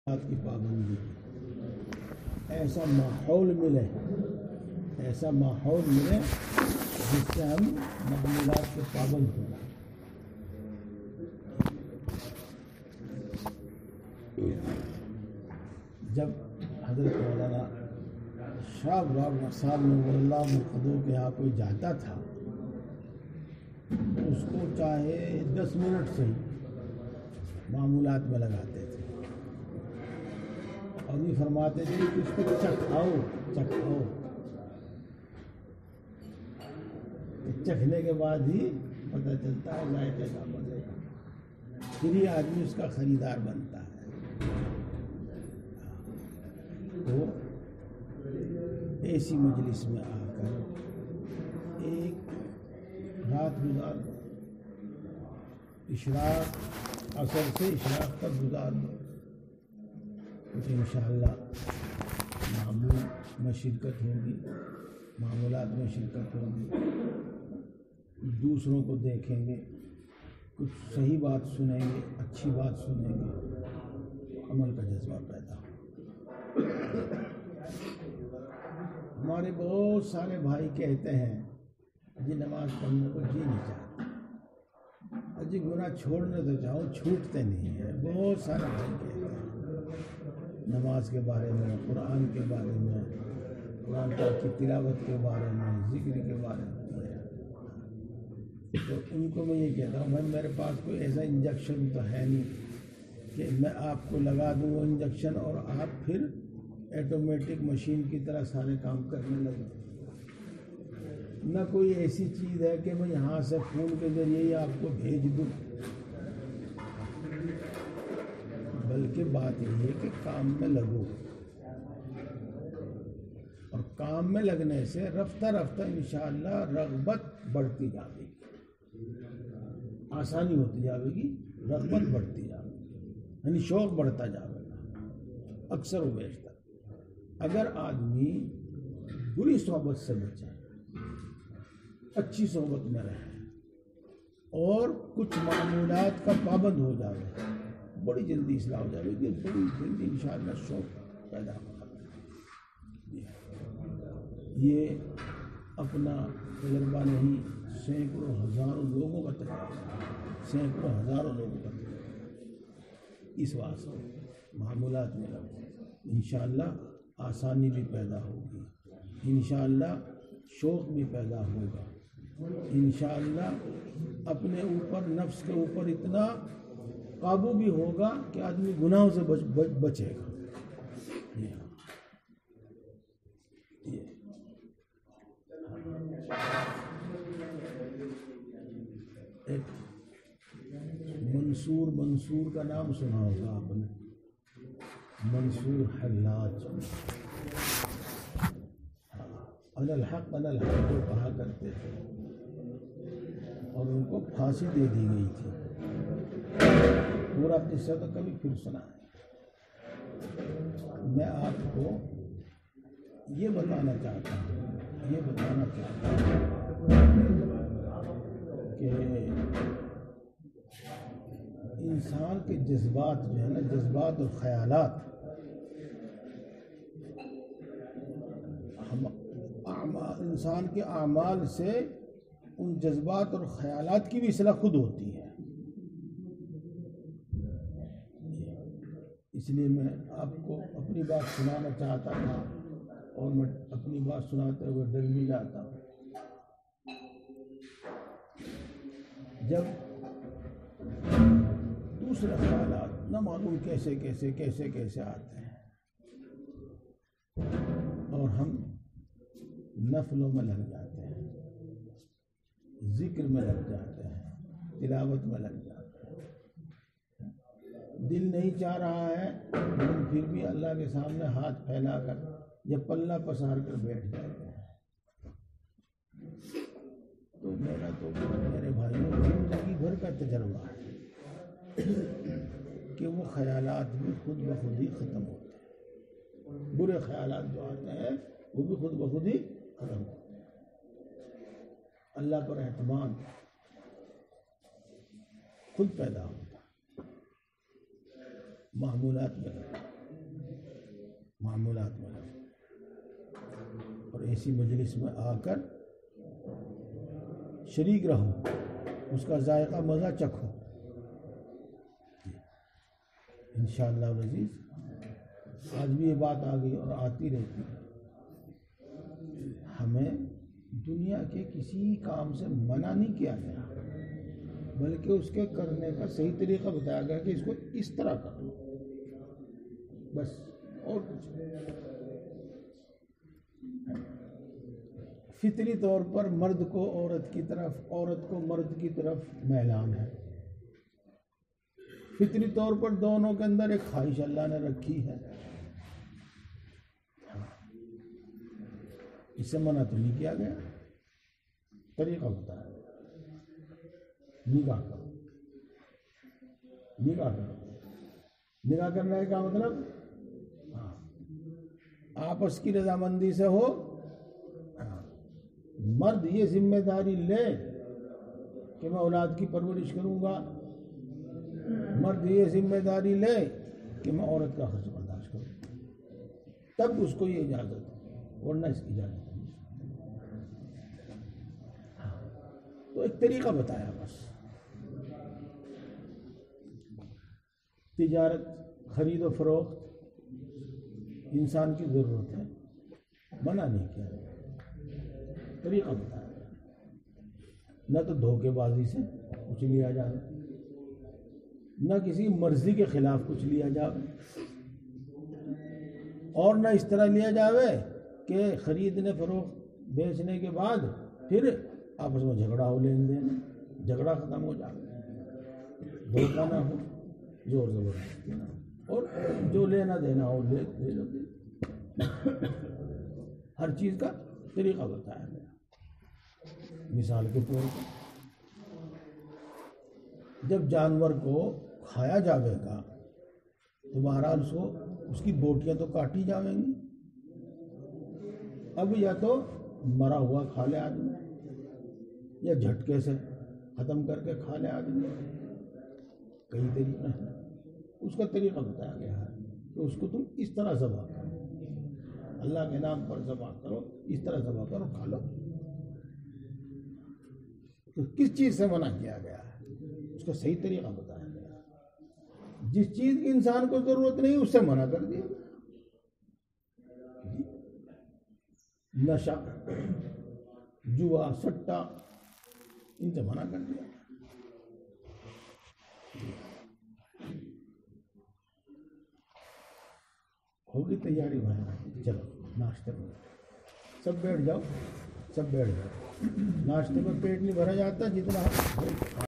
کی پابندی ایسا ماحول ملے جس سے ہم معمولات کے پابند ہوں. جب حضرت مولانا شاہ ابراہیم نصار نور اللہ مرقدو کے یہاں کوئی جاتا تھا تو اس کو چاہے 10 منٹ سے معمولات میں لگاتے تھے اور یہ فرماتے تھے کہ اس کو چکھاؤ. چکھنے کے بعد ہی پتہ چلتا ہے ذائقے کا مزے کا، پھر ہی آدمی اس کا خریدار بنتا ہے. تو ایسی مجلس میں آ کر ایک رات گزار دو، اشراق عصر سے اشراق تک گزار دو، تو انشاءاللہ معمول میں شرکت ہوگی، معمولات میں شرکت ہوگی، دوسروں کو دیکھیں گے، کچھ صحیح بات سنیں گے، اچھی بات سنیں گے، عمل کا جذبہ پیدا ہو. ہمارے بہت سارے بھائی کہتے ہیں جی نماز پڑھنے کو جی نہیں چاہتے، جی گناہ چھوڑنے تو چاہو چھوٹتے نہیں ہیں. بہت سارے بھائی کہتے ہیں نماز کے بارے میں، قرآن کے بارے میں، قرآن پاک کی تلاوت کے بارے میں، ذکر کے بارے میں. تو ان کو میں یہ کہتا ہوں بھائی میرے پاس کوئی ایسا انجیکشن تو ہے نہیں کہ میں آپ کو لگا دوں وہ انجیکشن اور آپ پھر ایٹومیٹک مشین کی طرح سارے کام کرنے لگیں. نہ کوئی ایسی چیز ہے کہ میں یہاں سے خون کے ذریعے ہی آپ کو بھیج دوں، بلکہ بات یہ ہے کہ کام میں لگو، اور کام میں لگنے سے رفتہ رفتہ انشاءاللہ رغبت بڑھتی جائے گی، آسانی ہوتی جائے گی، رغبت بڑھتی جائے گی، یعنی شوق بڑھتا جائے گا. اکثر و بیشتر اگر آدمی بری صحبت سے بچے، اچھی صحبت میں رہے اور کچھ معمولات کا پابند ہو جائے، بڑی جلدی اصلاح ہو جائے گی، بڑی جلدی انشاءاللہ شوق پیدا ہوگا. یہ اپنا تجربہ نہیں، سینکڑوں ہزاروں لوگوں کا تجربہ، سینکڑوں ہزاروں لوگوں کا تجربہ. اس واسطے معمولات میں انشاءاللہ آسانی بھی پیدا ہوگی، انشاءاللہ شوق بھی پیدا ہوگا، انشاءاللہ اپنے اوپر نفس کے اوپر اتنا قابو بھی ہوگا کہ آدمی گناہوں سے بچے گا. ایک منصور کا نام سنا ہوگا آپ نے، منصور حلاج، انا الحق جو کہا کرتے تھے، اور ان کو پھانسی دے دی گئی تھی. پورا قصہ تو کبھی پھر سنا ہے. میں آپ کو یہ بتانا چاہتا ہوں کہ انسان کے جذبات جو ہے نا، جذبات اور خیالات انسان کے اعمال سے ان جذبات اور خیالات کی بھی اصلاح خود ہوتی ہے. اس لیے میں آپ کو اپنی بات سنانا چاہتا تھا، اور میں اپنی بات سناتے ہوئے ڈر بھی جاتا ہوں. جب دوسرے خیالات نہ معلوم کیسے آتے ہیں اور ہم نفلوں میں لگ جاتے ہیں، ذکر میں لگ جاتے ہیں، تلاوت میں لگ جاتے ہیں، دل نہیں چاہ رہا ہے لیکن پھر بھی اللہ کے سامنے ہاتھ پھیلا کر یا پلہ پسار کر بیٹھ جاتے ہیں. تو میرے بھائیوں زندگی بھر کا تجربہ ہے کہ وہ خیالات بھی خود بخود ہی ختم ہوتے ہیں. برے خیالات جو آتے ہیں وہ بھی خود بخود ہی ختم ہوتے ہیں. اللہ پر اعتماد خود پیدا ہوتا، معمولات میں معاملات میں لگو اور ایسی مجلس میں آ کر شریک رہو، اس کا ذائقہ مزہ چکھو. انشاءاللہ العزیز آج بھی یہ بات آ گئی اور آتی رہتی ہے. ہمیں دنیا کے کسی کام سے منع نہیں کیا گیا، بلکہ اس کے کرنے کا صحیح طریقہ بتایا گیا کہ اس کو اس طرح کر لو، بس. اور کچھ فطری طور پر مرد کو عورت کی طرف، عورت کو مرد کی طرف میلان ہے. فطری طور پر دونوں کے اندر ایک خواہش اللہ نے رکھی ہے. اس سے منع تو نہیں کیا گیا، طریقہ بتایا. نکاح کرو، نکاح کرو. نکاح کرنے کا مطلب آپس کی رضامندی سے ہو. مرد یہ ذمہ داری لے کہ میں اولاد کی پرورش کروں گا، مرد یہ ذمہ داری لے کہ میں عورت کا خرچ برداشت کروں، تب اس کو یہ اجازت ہے، ورنہ اس کی اجازت نہیں. تو ایک طریقہ بتایا بس. تجارت، خرید و فروخت انسان کی ضرورت ہے، منع نہیں کیا گیا، طریقہ بتایا گیا. نہ تو دھوکے بازی سے کچھ لیا جائے، نہ کسی مرضی کے خلاف کچھ لیا جائے، اور نہ اس طرح لیا جائے کہ خریدنے فروخت بیچنے کے بعد پھر آپس میں جھگڑا ہو، لین دین جھگڑا ختم ہو جائے. دھوکہ نہ ہو، زور زبردستی نہ ہو، اور جو لینا دینا ہو لے لو. ہر چیز کا طریقہ بتایا گیا. مثال کے طور پر جب جانور کو کھایا جاوے گا تو بہرحال اس کی بوٹیاں تو کاٹی جاویں گی. اب یا تو مرا ہوا کھا لے آدمی، یا جھٹکے سے ختم کر کے کھا لے آدمی. کئی طریقے ہیں. اس کا طریقہ بتایا گیا ہے کہ اس کو تم اس طرح ذبح کرو، اللہ کے نام پر ذبح کرو، اس طرح ذبح کرو، کھا لو. تو کس چیز سے منع کیا گیا ہے، اس کا صحیح طریقہ بتایا گیا ہے. جس چیز کی انسان کو ضرورت نہیں اس سے منع کر دیا. نشہ، جوا، سٹا، ان سے منع کر دیا. ہوگی تیاری بھائی؟ چلو ناشتے میں سب بیٹھ جاؤ، سب بیٹھ جاؤ. ناشتے میں پیٹ نہیں بھرا جاتا جتنا